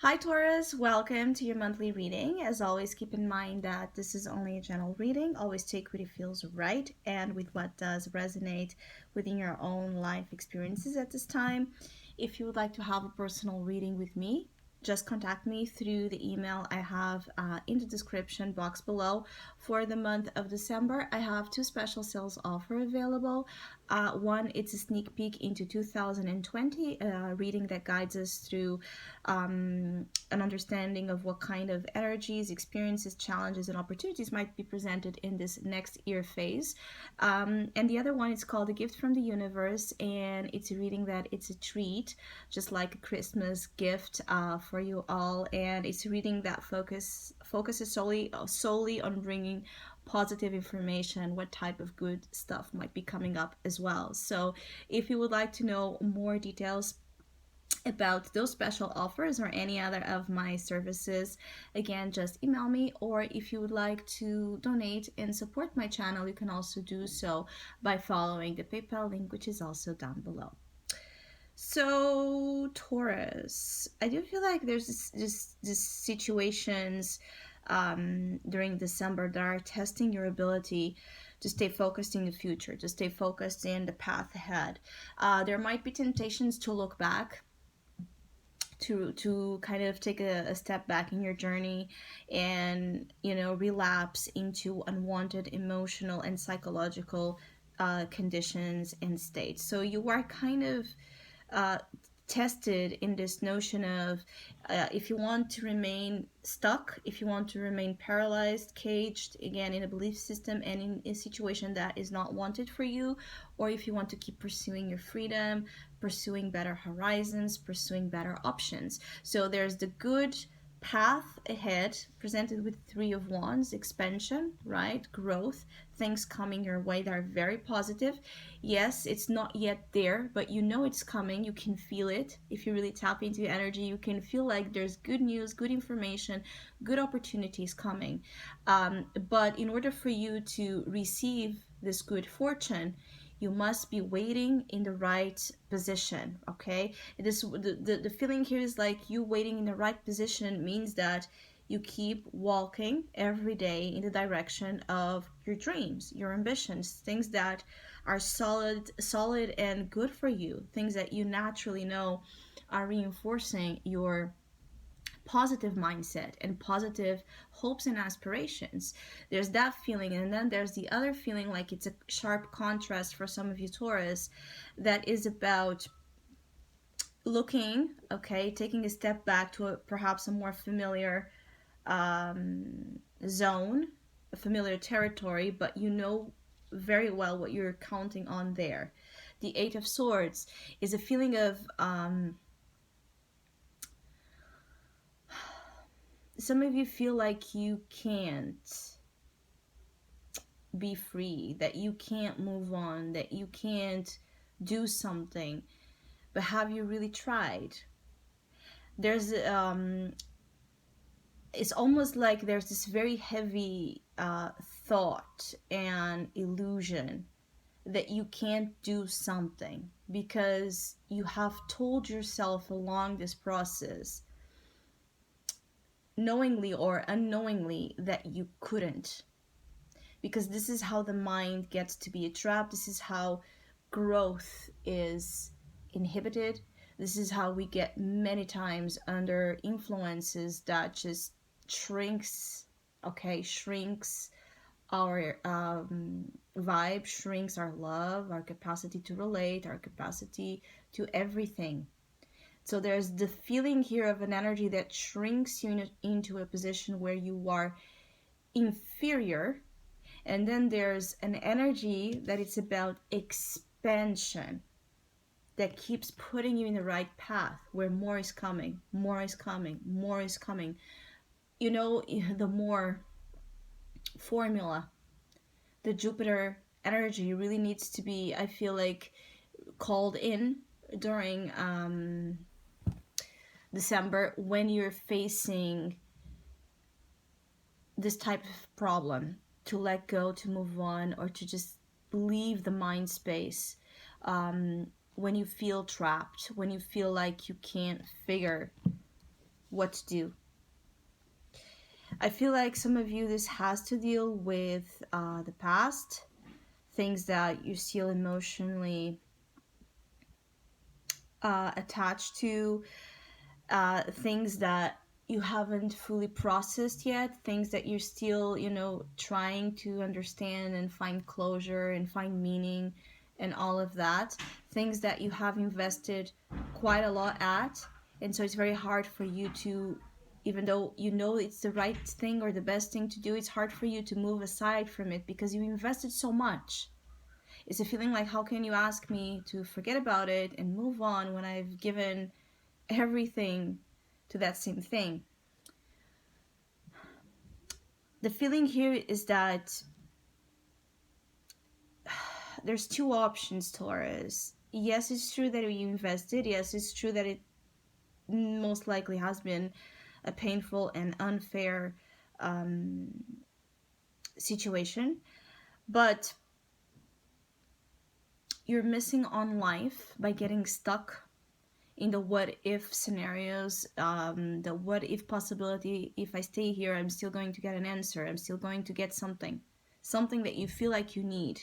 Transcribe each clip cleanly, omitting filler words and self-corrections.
Hi Taurus, welcome to your monthly reading. As always, keep in mind that this is only a general reading. Always take what it feels right and with what does resonate within your own life experiences at this time. If you would like to have a personal reading with me, just contact me through the email I have in the description box below. For the month of December, I have two special sales offer available. One, it's a sneak peek into 2020, reading that guides us through an understanding of what kind of energies, experiences, challenges, and opportunities might be presented in this next year phase. And the other one is called A Gift from the Universe, and it's a reading that it's a treat, just like a Christmas gift for you all. And it's a reading that focuses solely on bringing positive information, what type of good stuff might be coming up as well. So if you would like to know more details about those special offers or any other of my services, again, just email me. Or if you would like to donate and support my channel, you can also do so by following the PayPal link, which is also down below. So Taurus, I do feel like there's this situations during December that are testing your ability to stay focused in the future, to stay focused in the path ahead. There might be temptations to look back, to kind of take a step back in your journey and relapse into unwanted emotional and psychological conditions and states. So you are kind of uh, tested in this notion of if you want to remain stuck, if you want to remain paralyzed, caged, again, in a belief system and in a situation that is not wanted for you, or if you want to keep pursuing your freedom, pursuing better horizons, pursuing better options. So there's the good path ahead presented with Three of Wands: expansion, right? Growth, things coming your way that are very positive. Yes, it's not yet there, but you know it's coming. You can feel it. If you really tap into energy, you can feel like there's good news, good information, good opportunities coming. But in order for you to receive this good fortune, you must be waiting in the right position. Okay, the feeling here is like you waiting in the right position means that you keep walking every day in the direction of your dreams, your ambitions, things that are solid and good for you, things that you naturally know are reinforcing your positive mindset and positive hopes and aspirations. There's that feeling, and then there's the other feeling, like it's a sharp contrast for some of you Taurus, that is about looking, okay, taking a step back to perhaps a more familiar zone, a familiar territory, but you know very well what you're counting on there. The Eight of Swords is a feeling of some of you feel like you can't be free, that you can't move on, that you can't do something. But have you really tried? There's it's almost like there's this very heavy thought and illusion that you can't do something because you have told yourself along this process, knowingly or unknowingly, that you couldn't. Because this is how the mind gets to be a trap. This is how growth is inhibited. This is how we get many times under influences that just shrinks, okay, shrinks our vibe, shrinks our love, our capacity to relate, our capacity to everything. So there's the feeling here of an energy that shrinks you into a position where you are inferior. And then there's an energy that it's about expansion, that keeps putting you in the right path, where more is coming, more is coming, more is coming. You know, the more formula, the Jupiter energy really needs to be, I feel like, called in during December, when you're facing this type of problem, to let go, to move on, or to just leave the mind space. When you feel trapped, when you feel like you can't figure what to do. I feel like some of you, this has to deal with the past, things that you're still emotionally attached to, things that you haven't fully processed yet, things that you're still, trying to understand and find closure and find meaning and all of that. Things that you have invested quite a lot at. And so it's very hard for you to, even though you know it's the right thing or the best thing to do, it's hard for you to move aside from it because you invested so much. It's a feeling like, how can you ask me to forget about it and move on when I've given everything to that same thing? The feeling here is that there's two options, Taurus. Yes, it's true that you invested. Yes, it's true that it most likely has been a painful and unfair um, situation. But you're missing on life by getting stuck in the what if scenarios, the what if possibility. If I stay here, I'm still going to get an answer. I'm still going to get something that you feel like you need.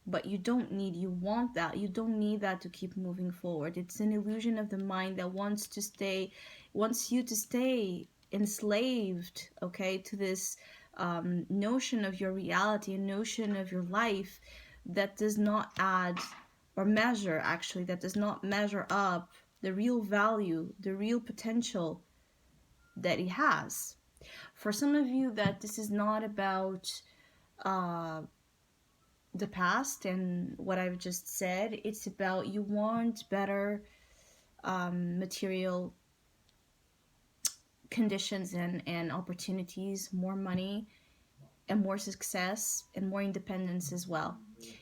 But you don't need, you want that. You don't need that to keep moving forward. It's an illusion of the mind that wants you to stay enslaved, okay, to this notion of your reality, a notion of your life that does not add or measure, actually, that does not measure up the real value, the real potential that it has. For some of you, that this is not about uh, the past and what I've just said. It's about you want better material conditions and opportunities, more money and more success and more independence as well.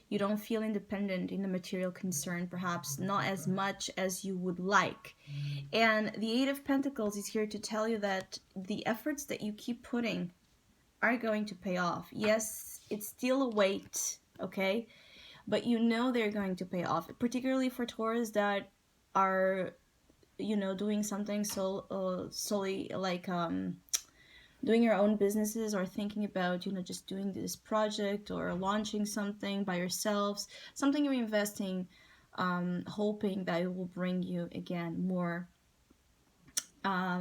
You don't feel independent in the material concern, perhaps not as much as you would like. And the Eight of Pentacles is here to tell you that the efforts that you keep putting are going to pay off. Yes, it's still a wait, okay? But you know they're going to pay off, particularly for Taurus that are, doing something solely like doing your own businesses or thinking about, just doing this project or launching something by yourselves, something you're investing, hoping that it will bring you again more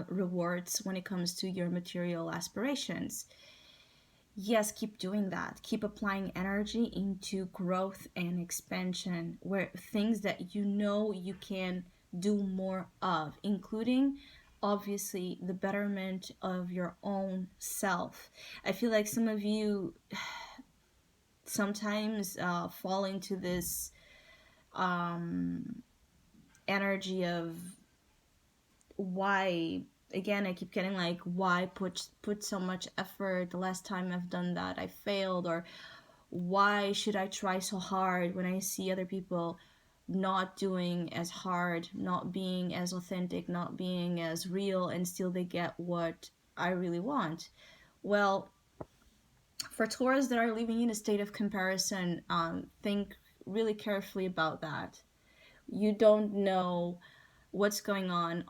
rewards when it comes to your material aspirations. Yes, keep doing that. Keep applying energy into growth and expansion, where things that you know you can do more of, including obviously the betterment of your own self. I feel like some of you sometimes fall into this energy of why, again, I keep getting like, why put so much effort? The last time I've done that I failed. Or why should I try so hard when I see other people not doing as hard, not being as authentic, not being as real, and still they get what I really want? Well, for Taurus that are living in a state of comparison, think really carefully about that. You don't know what's going on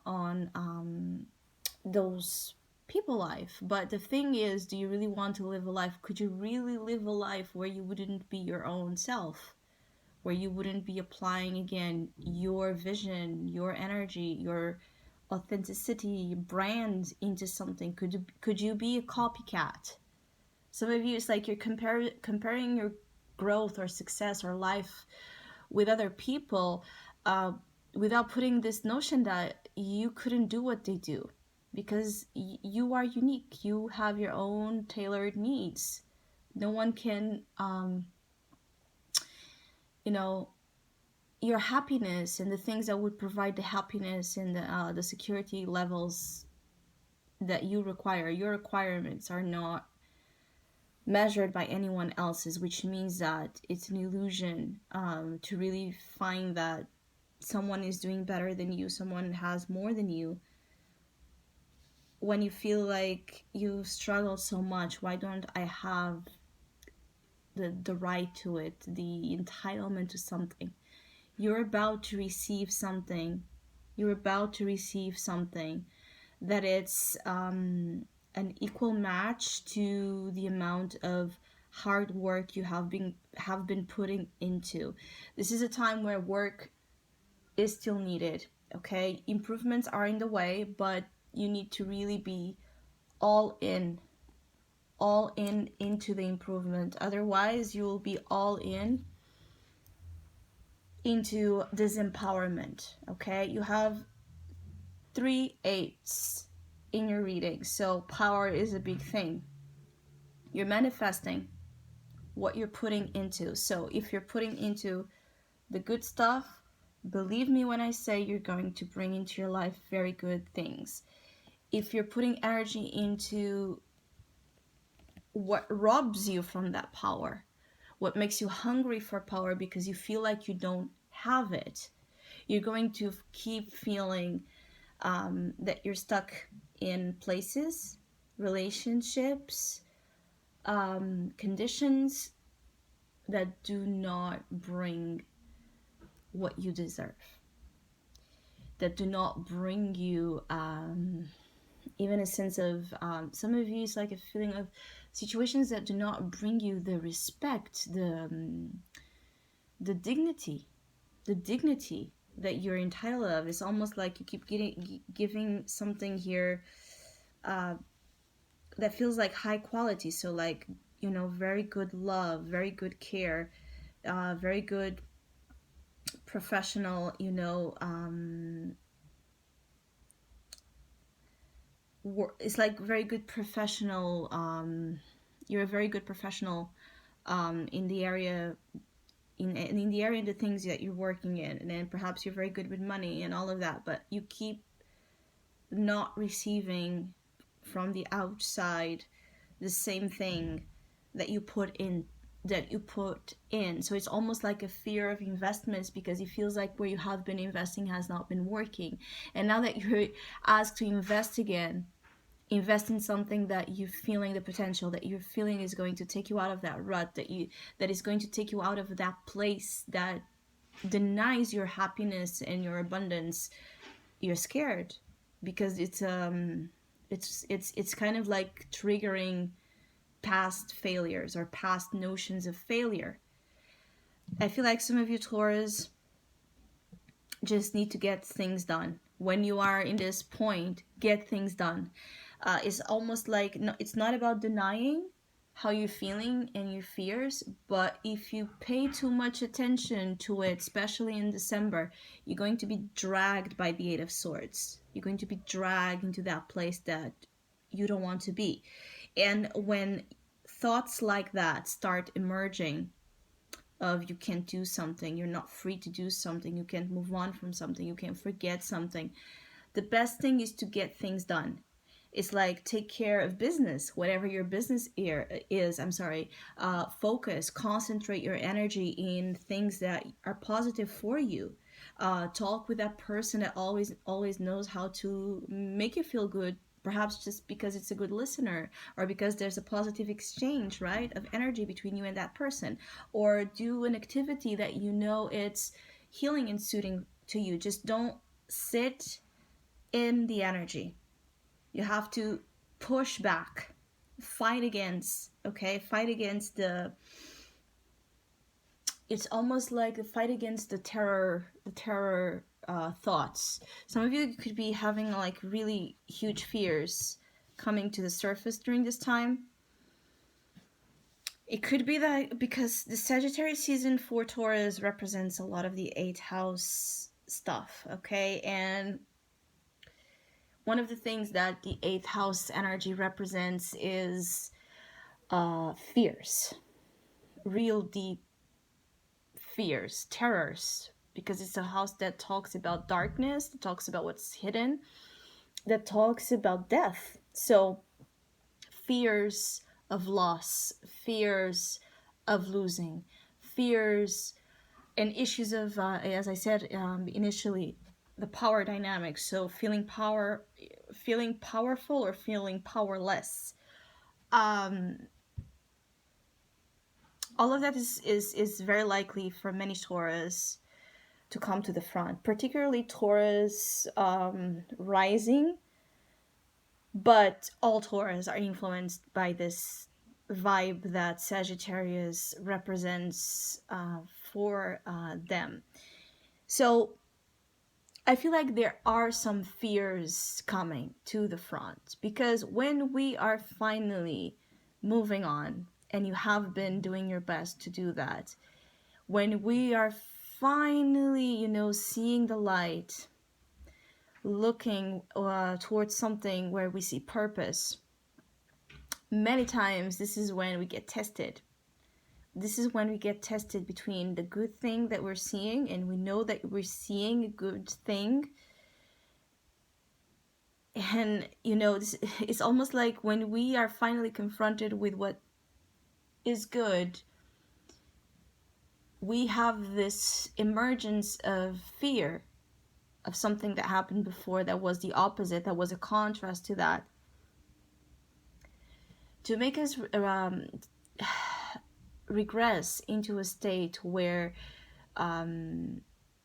those people life. But the thing is, do you really want to live a life? Could you really live a life where you wouldn't be your own self, where you wouldn't be applying again your vision, your energy, your authenticity, brand into something? Could you be a copycat? Some of you, it's like you're comparing your growth or success or life with other people, uh, without putting this notion that you couldn't do what they do, because you are unique. You have your own tailored needs. No one can, you know, your happiness and the things that would provide the happiness and the security levels that you require. Your requirements are not measured by anyone else's, which means that it's an illusion to really find that someone is doing better than you, someone has more than you. When you feel like you struggle so much, why don't I have the right to it, the entitlement to something? You're about to receive something. You're about to receive something that it's an equal match to the amount of hard work you have been putting into. This is a time where work is still needed. Okay, improvements are in the way, but you need to really be all in, all in into the improvement. Otherwise, you will be all in into disempowerment. Okay, you have 3 8s in your reading, so power is a big thing. You're manifesting what you're putting into. So if you're putting into the good stuff, believe me when I say you're going to bring into your life very good things. If you're putting energy into what robs you from that power, what makes you hungry for power because you feel like you don't have it, you're going to keep feeling that you're stuck in places, relationships, conditions that do not bring what you deserve, that do not bring you even a sense of, some of you, it's like a feeling of situations that do not bring you the respect, the dignity, the dignity that you're entitled of. It's almost like you keep giving something here that feels like high quality. So like, very good love, very good care, very good professional, it's like very good professional, you're a very good professional in the area, in the area, the things that you're working in, and then perhaps you're very good with money and all of that, but you keep not receiving from the outside the same thing that you put in, so it's almost like a fear of investments, because it feels like where you have been investing has not been working, and now that you're asked to invest again, invest in something that you're feeling the potential, that you're feeling is going to take you out of that rut, that is going to take you out of that place that denies your happiness and your abundance. You're scared because it's kind of like triggering past failures or past notions of failure. I feel like some of you Taurus just need to get things done. When you are in this point, get things done. It's almost like, no, it's not about denying how you're feeling and your fears, but if you pay too much attention to it, especially in December, you're going to be dragged by the Eight of Swords. You're going to be dragged into that place that you don't want to be. And when thoughts like that start emerging, of you can't do something, you're not free to do something, you can't move on from something, you can't forget something, the best thing is to get things done. It's like, take care of business, whatever your business is. Focus, concentrate your energy in things that are positive for you. Talk with that person that always knows how to make you feel good, perhaps just because it's a good listener, or because there's a positive exchange, right, of energy between you and that person. Or do an activity that it's healing and soothing to you. Just don't sit in the energy. You have to push back, fight against, it's almost like the fight against the terror thoughts. Some of you could be having like really huge fears coming to the surface during this time. It could be that because the Sagittarius season for Taurus represents a lot of the 8th house stuff, okay? And one of the things that the 8th house energy represents is fears, real deep fears, terrors, because it's a house that talks about darkness, that talks about what's hidden, that talks about death. So fears of loss, fears of losing, fears and issues of, as I said initially, the power dynamics. So feeling powerful or feeling powerless. All of that is very likely for many Taurus to come to the front, particularly Taurus rising But all Taurus are influenced by this vibe that Sagittarius represents for them. So I feel like there are some fears coming to the front, because when we are finally moving on, and you have been doing your best to do that, when we are finally, seeing the light, looking towards something where we see purpose, many times this is when we get tested. This is when we get tested between the good thing that we're seeing, and we know that we're seeing a good thing. And it's almost like when we are finally confronted with what is good, we have this emergence of fear of something that happened before that was the opposite, that was a contrast to that, to make us regress into a state where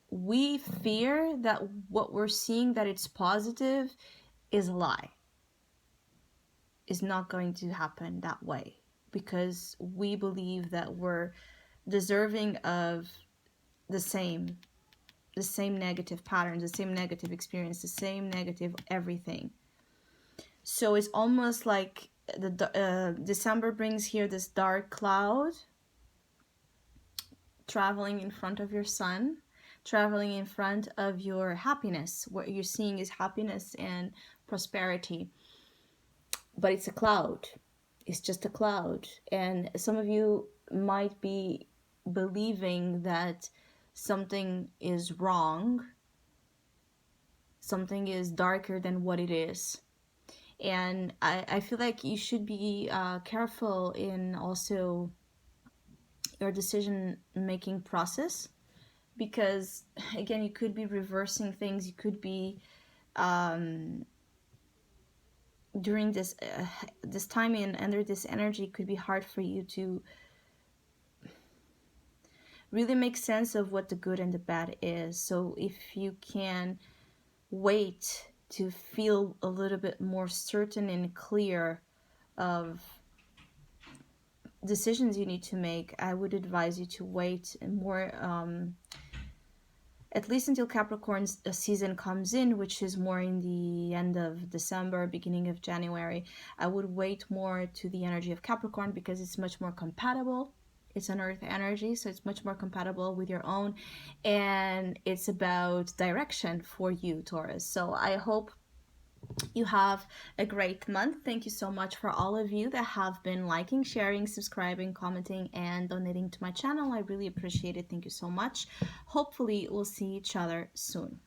we fear that what we're seeing, that it's positive, is a lie, is not going to happen that way, because we believe that we're deserving of the same negative patterns, the same negative experience, the same negative everything. So it's almost like the December brings here this dark cloud traveling in front of your sun, traveling in front of your happiness. What you're seeing is happiness and prosperity, but it's a cloud. It's just a cloud. And some of you might be believing that something is wrong, something is darker than what it is. And I feel like you should be careful in also your decision making process, because again, you could be reversing things. You could be during this time and under this energy, it could be hard for you to really make sense of what the good and the bad is. So if you can wait to feel a little bit more certain and clear of decisions you need to make, I would advise you to wait more, at least until Capricorn's season comes in, which is more in the end of December, beginning of January. I would wait more to the energy of Capricorn, because it's much more compatible. It's an earth energy, so it's much more compatible with your own, and it's about direction for you, Taurus. So I hope you have a great month. Thank you so much for all of you that have been liking, sharing, subscribing, commenting, and donating to my channel. I really appreciate it. Thank you so much. Hopefully we'll see each other soon.